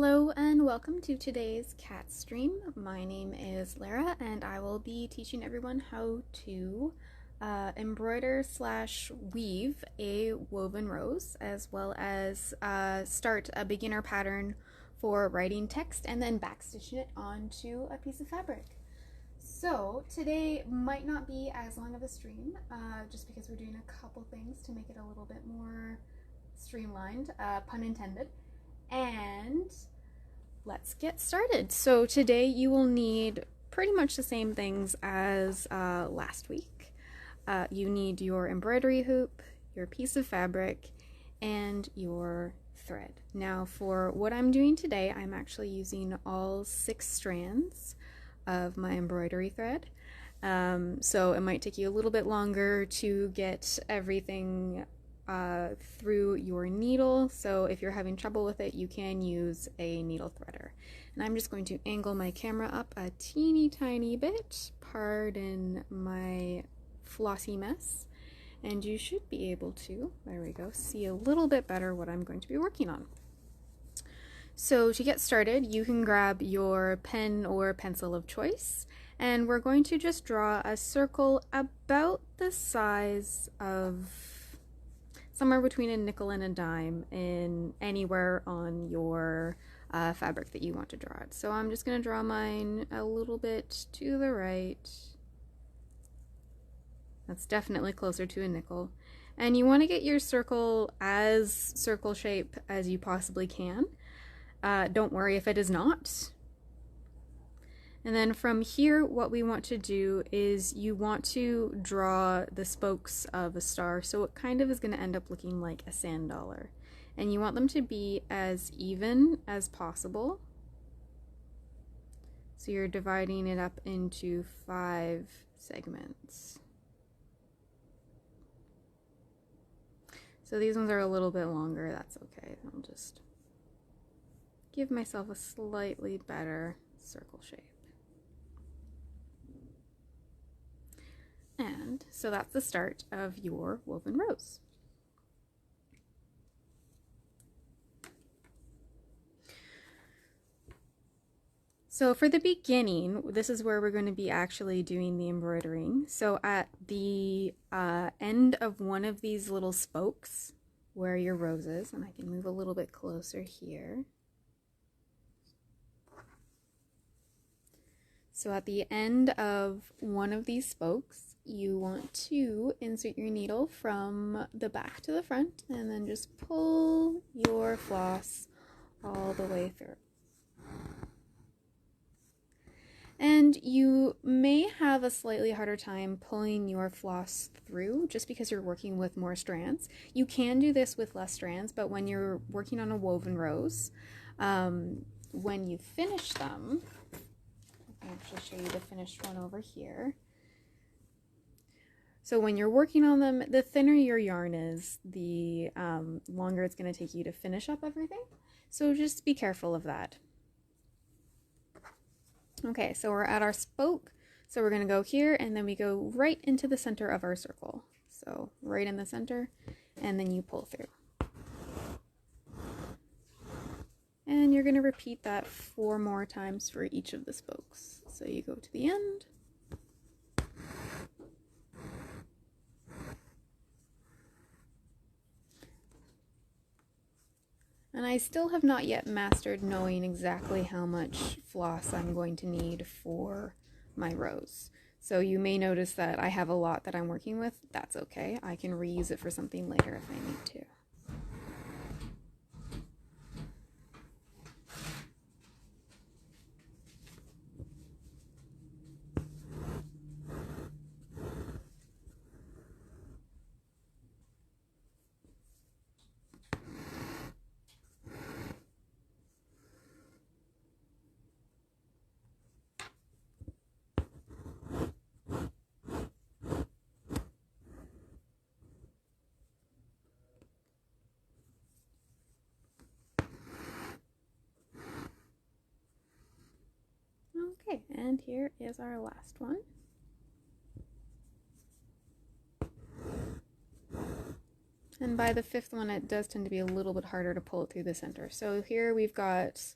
Hello and welcome to today's cat stream. My name is Lara and I will be teaching everyone how to embroider slash weave a woven rose, as well as start a beginner pattern for writing text and then backstitching it onto a piece of fabric. So today might not be as long of a stream, just because we're doing a couple things to make it a little bit more streamlined, pun intended. And let's get started. So today you will need pretty much the same things as last week. You need your embroidery hoop, your piece of fabric, and your thread. Now for what I'm doing today, I'm actually using all 6 strands of my embroidery thread. So it might take you a little bit longer to get everything through your needle, so if you're having trouble with it, you can use a needle threader. And I'm just going to angle my camera up a teeny tiny bit, pardon my flossy mess, and you should be able to, there we go, see a little bit better what I'm going to be working on. So to get started, you can grab your pen or pencil of choice, and we're going to just draw a circle about the size of somewhere between a nickel and a dime in anywhere on your fabric that you want to draw it. So I'm just going to draw mine a little bit to the right. That's definitely closer to a nickel. And you want to get your circle as circle shape as you possibly can. Don't worry if it is not. And then from here, what we want to do is you want to draw the spokes of a star, so it kind of is going to end up looking like a sand dollar. And you want them to be as even as possible. So you're dividing it up into 5 segments. So these ones are a little bit longer, that's okay. I'll just give myself a slightly better circle shape. And so that's the start of your woven rose. So for the beginning, this is where we're going to be actually doing the embroidering. So at the end of one of these little spokes where your rose is, and I can move a little bit closer here. So at the end of one of these spokes, you want to insert your needle from the back to the front and then just pull your floss all the way through. And you may have a slightly harder time pulling your floss through just because you're working with more strands. You can do this with less strands, but when you're working on a woven rose, when you finish them, I'll actually show you the finished one over here. So when you're working on them, the thinner your yarn is, the longer it's going to take you to finish up everything. So just be careful of that. Okay, so we're at our spoke. So we're going to go here and then we go right into the center of our circle. So right in the center, and then you pull through. And you're going to repeat that 4 more times for each of the spokes. So you go to the end. And I still have not yet mastered knowing exactly how much floss I'm going to need for my rose. So you may notice that I have a lot that I'm working with. That's okay. I can reuse it for something later if I need to. Okay, and here is our last one. And by the 5th one, it does tend to be a little bit harder to pull it through the center. So here we've got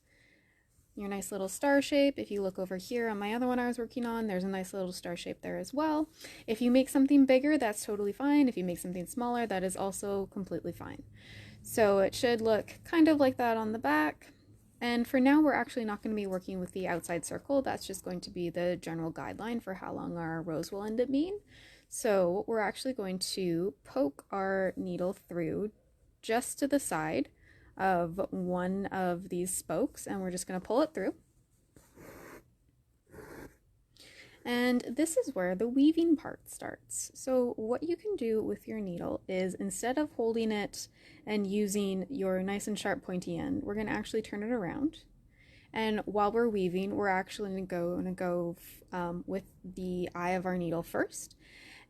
your nice little star shape. If you look over here on my other one I was working on, there's a nice little star shape there as well. If you make something bigger, that's totally fine. If you make something smaller, that is also completely fine. So it should look kind of like that on the back. And for now, we're actually not going to be working with the outside circle. That's just going to be the general guideline for how long our rows will end up being. So we're actually going to poke our needle through just to the side of one of these spokes, and we're just going to pull it through. And this is where the weaving part starts. So what you can do with your needle is, instead of holding it and using your nice and sharp pointy end, we're going to actually turn it around. And while we're weaving, we're actually going to go with the eye of our needle first.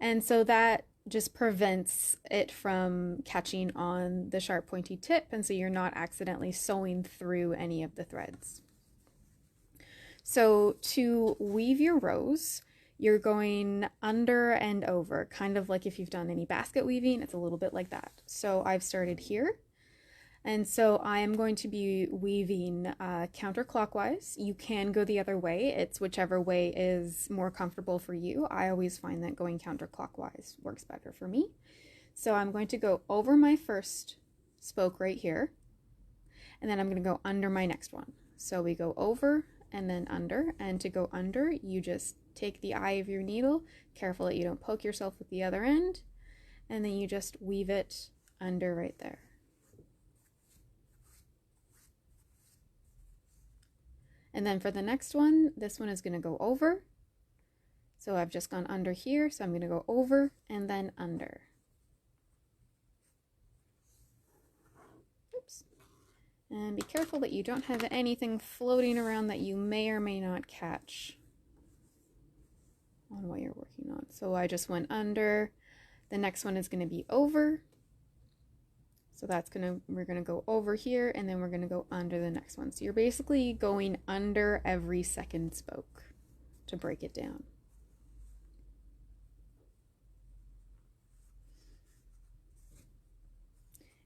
And so that just prevents it from catching on the sharp pointy tip, and so you're not accidentally sewing through any of the threads. So to weave your rows, you're going under and over, kind of like if you've done any basket weaving, it's a little bit like that. So I've started here, and so I am going to be weaving counterclockwise. You can go the other way. It's whichever way is more comfortable for you. I always find that going counterclockwise works better for me. So I'm going to go over my first spoke right here, and then I'm going to go under my next one. So we go over and then under, and to go under, you just take the eye of your needle, careful that you don't poke yourself with the other end, and then you just weave it under right there. And then for the next one, this one is going to go over. So I've just gone under here, so I'm going to go over and then under. Oops. And be careful that you don't have anything floating around that you may or may not catch on what you're working on. So I just went under. The next one is going to be over. So we're gonna go over here, and then we're gonna go under the next one. So you're basically going under every second spoke to break it down.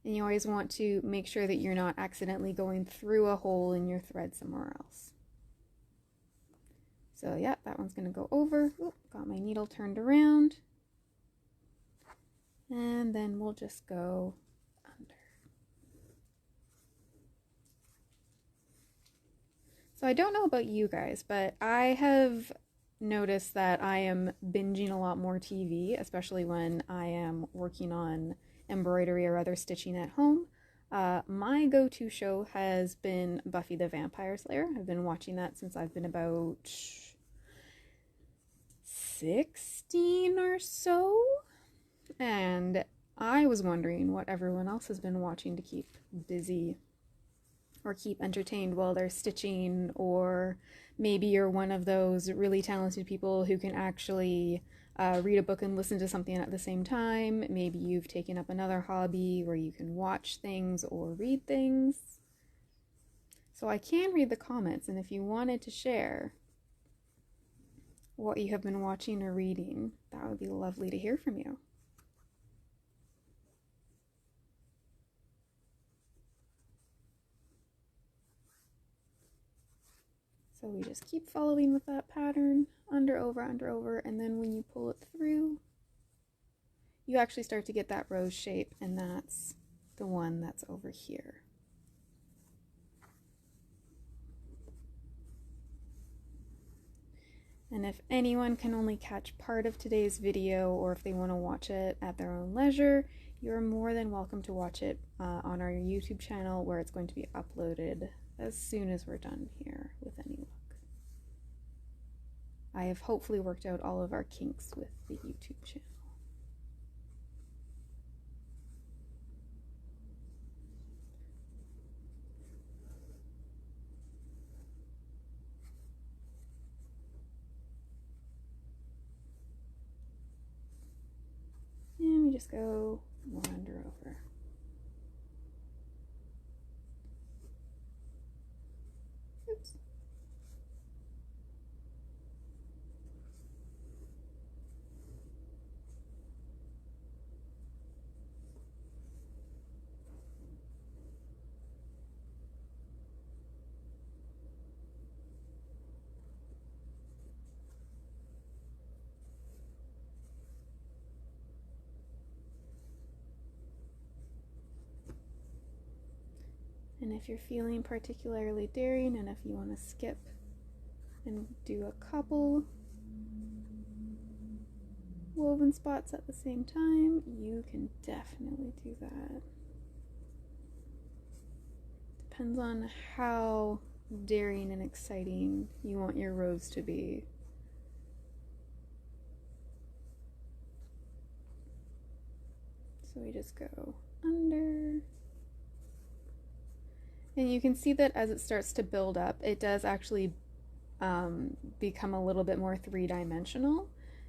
And you always want to make sure that you're not accidentally going through a hole in your thread somewhere else. So yeah, that one's gonna go over. Oop, got my needle turned around. And then we'll just go under. So I don't know about you guys, but I have noticed that I am binging a lot more TV, especially when I am working on embroidery or other stitching at home. My go-to show has been Buffy the Vampire Slayer. I've been watching that since I've been about 16 or so. And I was wondering what everyone else has been watching to keep busy or keep entertained while they're stitching, or maybe you're one of those really talented people who can actually read a book and listen to something at the same time. Maybe you've taken up another hobby where you can watch things or read things. So I can read the comments, and if you wanted to share what you have been watching or reading, that would be lovely to hear from you. So we just keep following with that pattern, under, over, and then when you pull it through, you actually start to get that rose shape, and that's the one that's over here. And if anyone can only catch part of today's video, or if they want to watch it at their own leisure, you're more than welcome to watch it on our YouTube channel, where it's going to be uploaded as soon as we're done here with any luck. I have hopefully worked out all of our kinks with the YouTube channel. And we just go more under, over. Oops. And if you're feeling particularly daring and if you want to skip and do a couple woven spots at the same time, you can definitely do that. Depends on how daring and exciting you want your rose to be. So we just go under. And you can see that as it starts to build up, it does actually become a little bit more three-dimensional.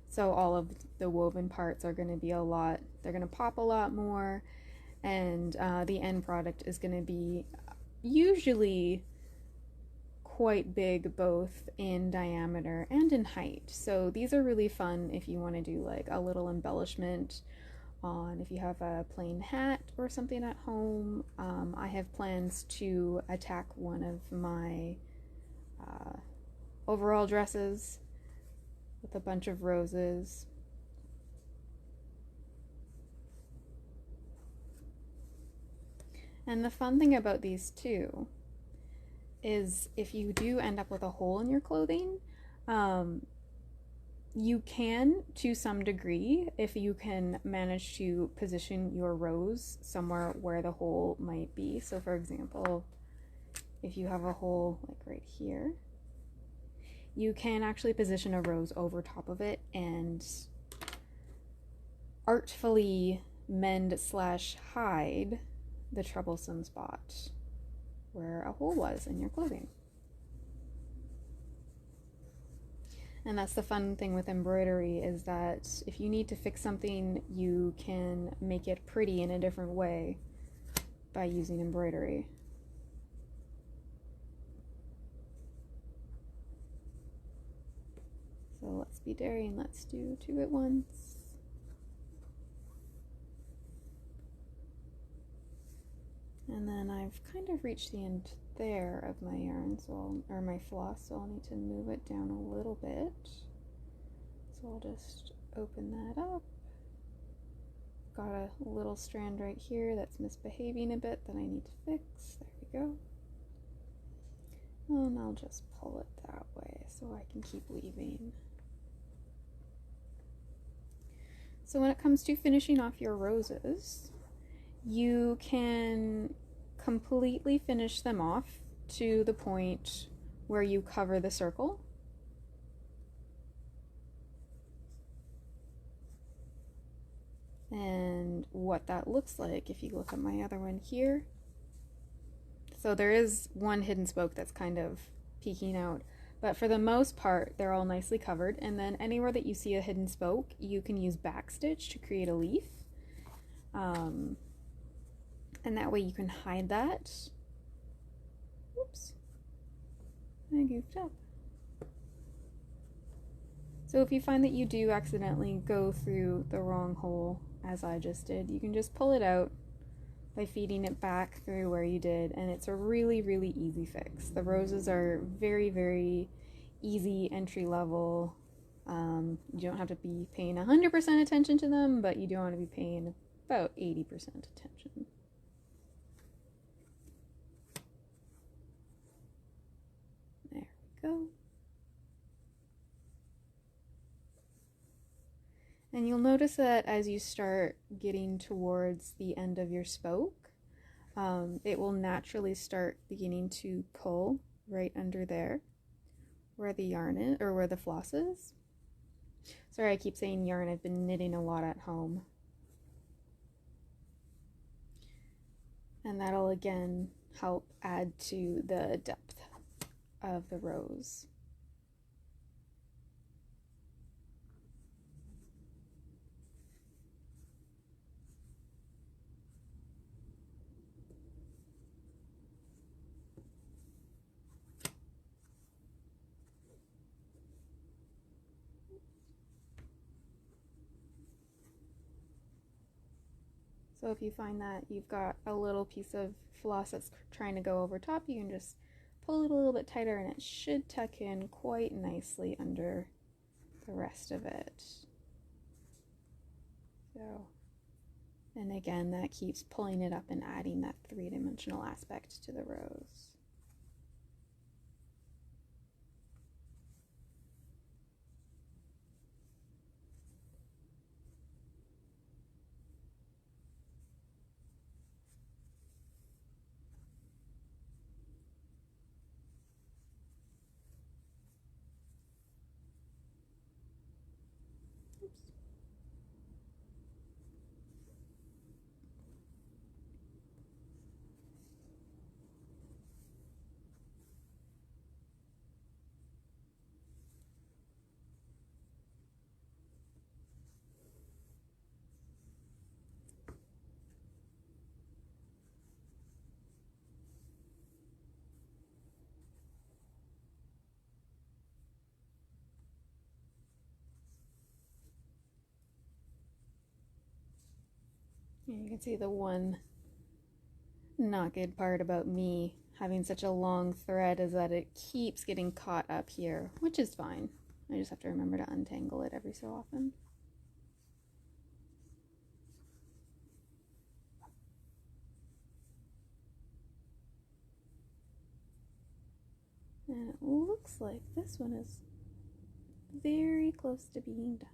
So all of the woven parts are going to be they're going to pop a lot more, and the end product is going to be usually quite big both in diameter and in height. So these are really fun if you want to do like a little embellishment on if you have a plain hat or something at home. I have plans to attack one of my overall dresses with a bunch of roses. And the fun thing about these too is if you do end up with a hole in your clothing, you can, to some degree, if you can manage to position your rose somewhere where the hole might be. So for example, if you have a hole like right here, you can actually position a rose over top of it and artfully mend slash hide the troublesome spot where a hole was in your clothing. And that's the fun thing with embroidery, is that if you need to fix something, you can make it pretty in a different way by using embroidery. So let's be daring, let's do 2 at once. And then I've kind of reached the end there of my yarn, or my floss, so I'll need to move it down a little bit. So I'll just open that up. Got a little strand right here that's misbehaving a bit that I need to fix. There we go. And I'll just pull it that way so I can keep weaving. So when it comes to finishing off your roses, you can completely finish them off to the point where you cover the circle. And what that looks like, if you look at my other one here. So there is one hidden spoke that's kind of peeking out, but for the most part, they're all nicely covered. And then anywhere that you see a hidden spoke, you can use backstitch to create a leaf. And that way you can hide that. Oops, I goofed up. So if you find that you do accidentally go through the wrong hole, as I just did, you can just pull it out by feeding it back through where you did, and it's a really, really easy fix. The roses are very, very easy entry level. You don't have to be paying 100% attention to them, but you do want to be paying about 80% attention. There we go. And you'll notice that as you start getting towards the end of your spoke, it will naturally start beginning to pull right under there where the yarn is, or where the floss is. Sorry, I keep saying yarn. I've been knitting a lot at home. And that'll again help add to the depth of the rose. So if you find that you've got a little piece of floss that's trying to go over top, you can just pull it a little bit tighter and it should tuck in quite nicely under the rest of it. So, and again, that keeps pulling it up and adding that 3-dimensional three-dimensional aspect to the rose. Oops. You can see the one not good part about me having such a long thread is that it keeps getting caught up here, which is fine. I just have to remember to untangle it every so often. And it looks like this one is very close to being done.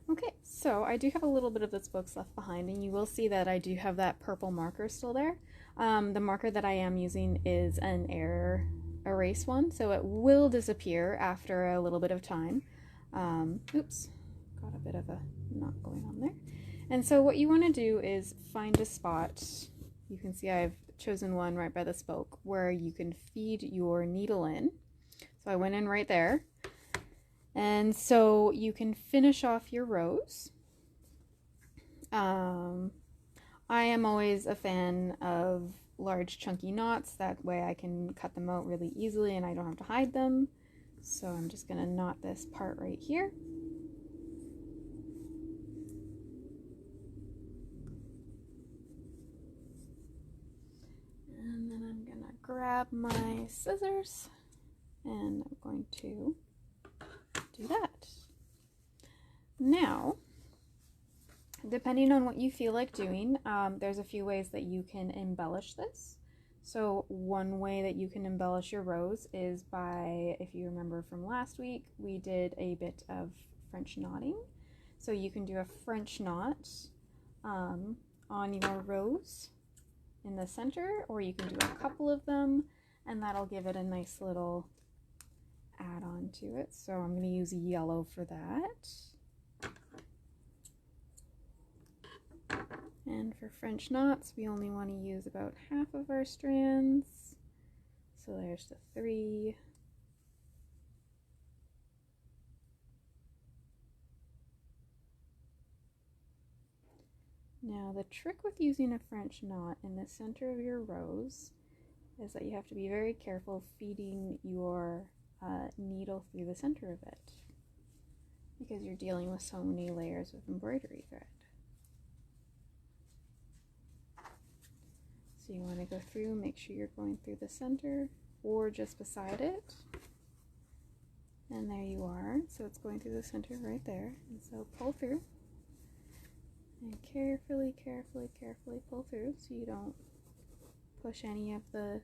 Okay, so I do have a little bit of this book left behind, and you will see that I do have that purple marker still there. The marker that I am using is an air erase one, so it will disappear after a little bit of time. Oops, got a bit of a knot going on there. And so what you want to do is find a spot. You can see I've chosen one right by the spoke where you can feed your needle in. So I went in right there. And so you can finish off your rows. I am always a fan of large chunky knots. That way I can cut them out really easily and I don't have to hide them. So I'm just going to knot this part right here. And then I'm going to grab my scissors and I'm going to do that. Now, depending on what you feel like doing, there's a few ways that you can embellish this. So one way that you can embellish your rows is by, if you remember from last week, we did a bit of French knotting. So you can do a French knot on your rows in the center, or you can do a couple of them, and that'll give it a nice little add on to it. So I'm going to use yellow for that. And for French knots, we only want to use about half of our strands. So there's the 3. Now the trick with using a French knot in the center of your rows is that you have to be very careful feeding your needle through the center of it, because you're dealing with so many layers of embroidery thread. So you want to go through, make sure you're going through the center or just beside it. And there you are. So it's going through the center right there. And so pull through. And carefully, carefully, carefully pull through so you don't push any of the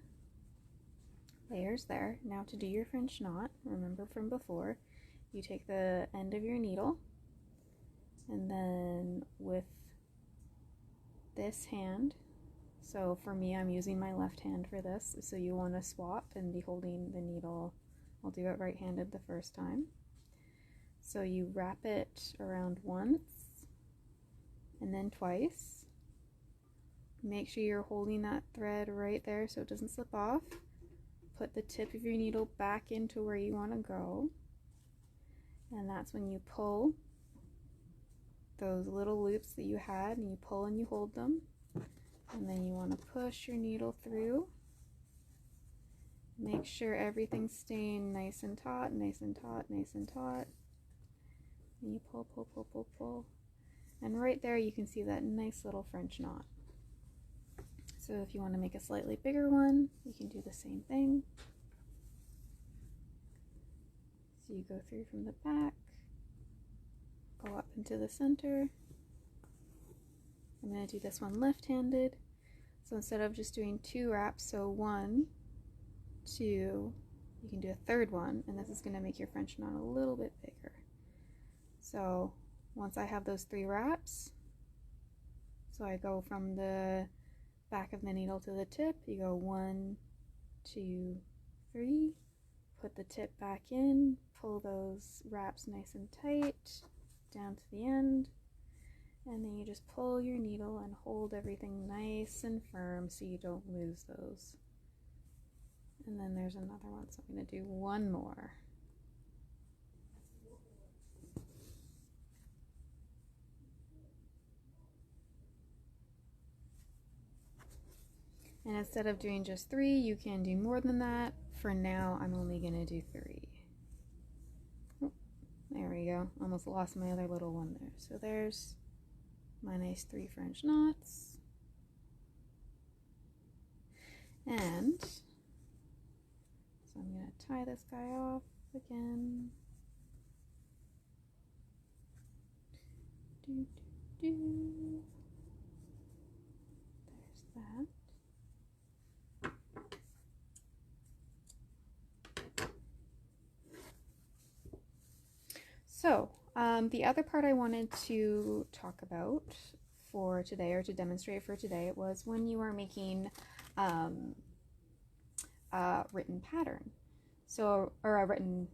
layers there. Now to do your French knot, remember from before, you take the end of your needle and then with this hand, so for me I'm using my left hand for this, so you want to swap and be holding the needle. I'll do it right-handed the first time. So you wrap it around once and then twice. Make sure you're holding that thread right there so it doesn't slip off. Put the tip of your needle back into where you want to go. And that's when you pull those little loops that you had, and you pull and you hold them. And then you want to push your needle through. Make sure everything's staying nice and taut, nice and taut, nice and taut. And you pull, pull, pull, pull, pull. And right there you can see that nice little French knot. So if you want to make a slightly bigger one, you can do the same thing. So you go through from the back, go up into the center. I'm going to do this one left-handed. So instead of just doing 2 wraps, so 1, 2, you can do a third one, and this is going to make your French knot a little bit bigger. So once I have those 3 wraps, so I go from the back of the needle to the tip, you go 1, 2, 3, put the tip back in, pull those wraps nice and tight down to the end, and then you just pull your needle and hold everything nice and firm so you don't lose those. And then there's another one, so I'm going to do one more. And instead of doing just 3, you can do more than that. For now, I'm only going to do 3. Oh, there we go. Almost lost my other little one there. So there's my nice 3 French knots. And so I'm going to tie this guy off again. There's that. So the other part I wanted to talk about for today, or to demonstrate for today, was when you are making a written pattern. So, or a written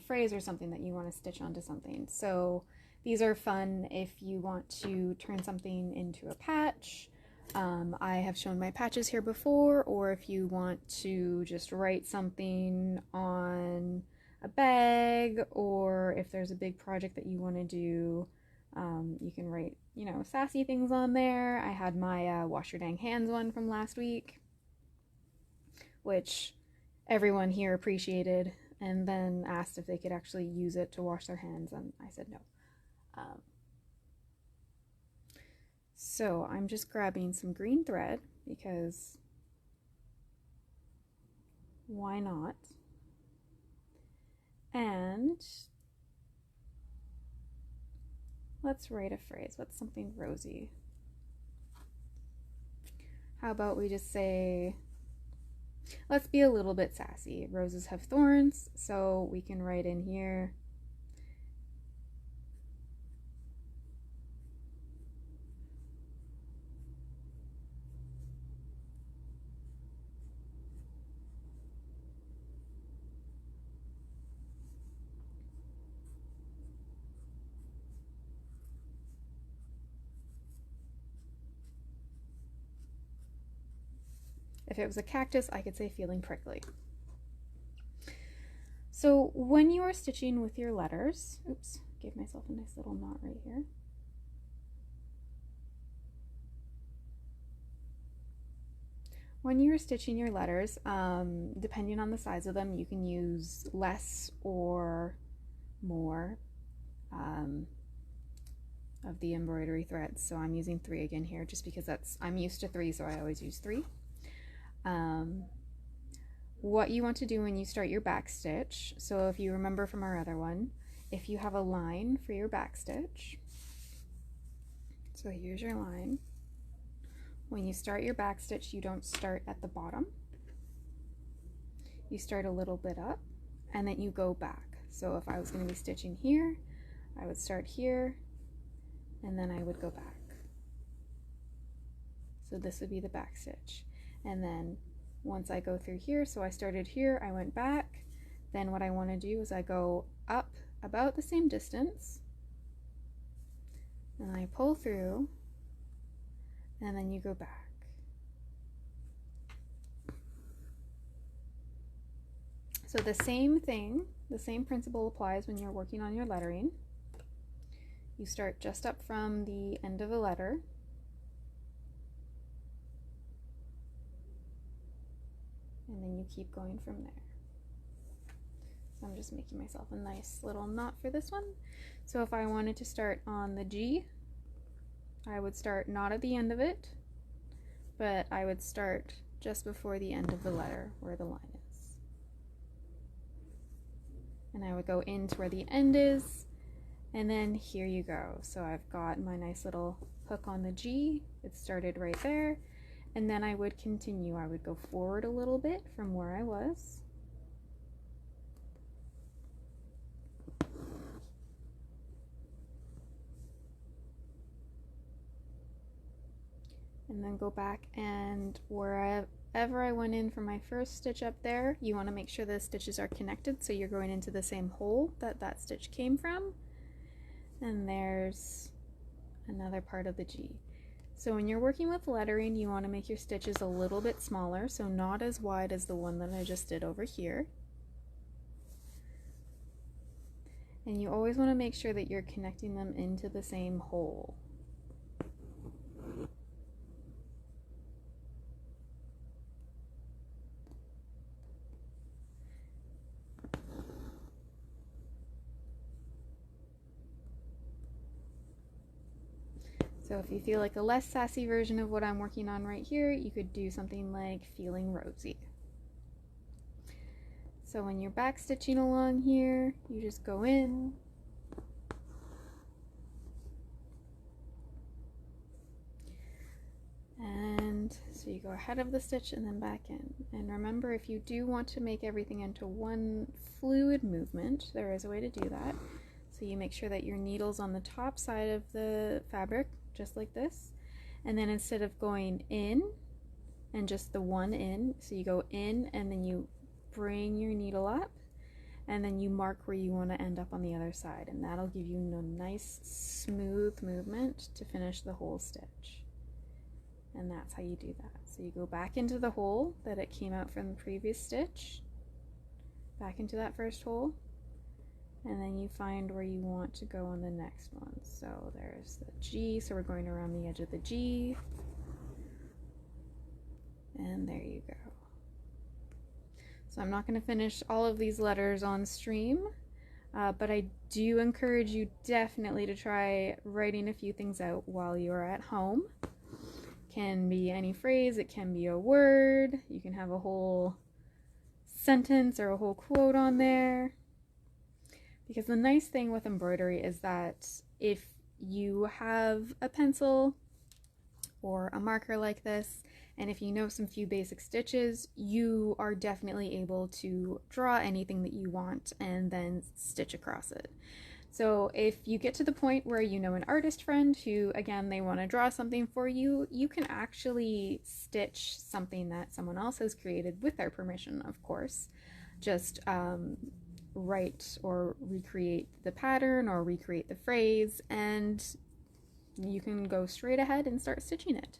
phrase or something that you want to stitch onto something. So these are fun if you want to turn something into a patch. I have shown my patches here before, or if you want to just write something on a bag, or if there's a big project that you want to do, you can write, you know, sassy things on there. I had my wash your dang hands one from last week, which everyone here appreciated, and then asked if they could actually use it to wash their hands, and I said no. So I'm just grabbing some green thread, because why not? And let's write a phrase. What's something rosy? How about we just say, let's be a little bit sassy. Roses have thorns, so we can write in here, if it was a cactus, I could say feeling prickly. So when you are stitching with your letters, oops, gave myself a nice little knot right here. When you're stitching your letters, depending on the size of them, you can use less or more of the embroidery threads. So I'm using 3 again here, just because I'm used to 3, so I always use 3. What you want to do when you start your back stitch, so if you remember from our other one, if you have a line for your back stitch, so here's your line. When you start your back stitch, you don't start at the bottom. You start a little bit up, and then you go back. So if I was going to be stitching here, I would start here, and then I would go back. So this would be the back stitch. And then once I go through here, so I started here, I went back, then what I want to do is I go up about the same distance, and I pull through, and then you go back. So the same thing, the same principle applies when you're working on your lettering. You start just up from the end of a letter, and then you keep going from there. So I'm just making myself a nice little knot for this one. So if I wanted to start on the G, I would start not at the end of it, but I would start just before the end of the letter where the line is. And I would go into where the end is, and then here you go. So I've got my nice little hook on the G. It started right there, and then I would continue. I would go forward a little bit from where I was. And then go back, and wherever I went in for my first stitch up there, you want to make sure the stitches are connected, so you're going into the same hole that that stitch came from. And there's another part of the G. So when you're working with lettering, you want to make your stitches a little bit smaller, so not as wide as the one that I just did over here. And you always want to make sure that you're connecting them into the same hole. So if you feel like a less sassy version of what I'm working on right here, you could do something like feeling rosy. So when you're back stitching along here, you just go in, and so you go ahead of the stitch and then back in. And remember, if you do want to make everything into one fluid movement, there is a way to do that. So you make sure that your needle's on the top side of the fabric, just like this, and then instead of going in and just the one in, so you go in and then you bring your needle up, and then you mark where you want to end up on the other side, and that'll give you a nice smooth movement to finish the whole stitch. And that's how you do that. So you go back into the hole that it came out from the previous stitch, back into that first hole, and then you find where you want to go on the next one. So there's the G, so we're going around the edge of the G, and there you go. So I'm not going to finish all of these letters on stream, but I do encourage you definitely to try writing a few things out while you're at home. Can be any phrase, it can be a word, you can have a whole sentence or a whole quote on there. Because the nice thing with embroidery is that if you have a pencil or a marker like this, and if you know some few basic stitches, you are definitely able to draw anything that you want and then stitch across it. So if you get to the point where you know an artist friend who, again, they want to draw something for you, you can actually stitch something that someone else has created with their permission, of course. Just write or recreate the pattern or recreate the phrase, and you can go straight ahead and start stitching it.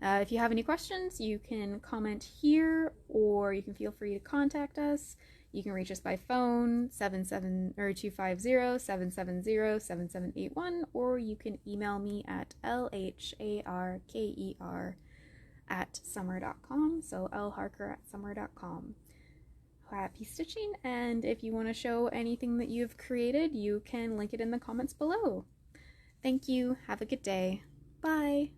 If you have any questions, you can comment here, or you can feel free to contact us. You can reach us by phone 250-770-7781, or you can email me at lharker@summer.com, so lharker@summer.com. Happy stitching, and if you want to show anything that you've created, you can link it in the comments below. Thank you. Have a good day. Bye.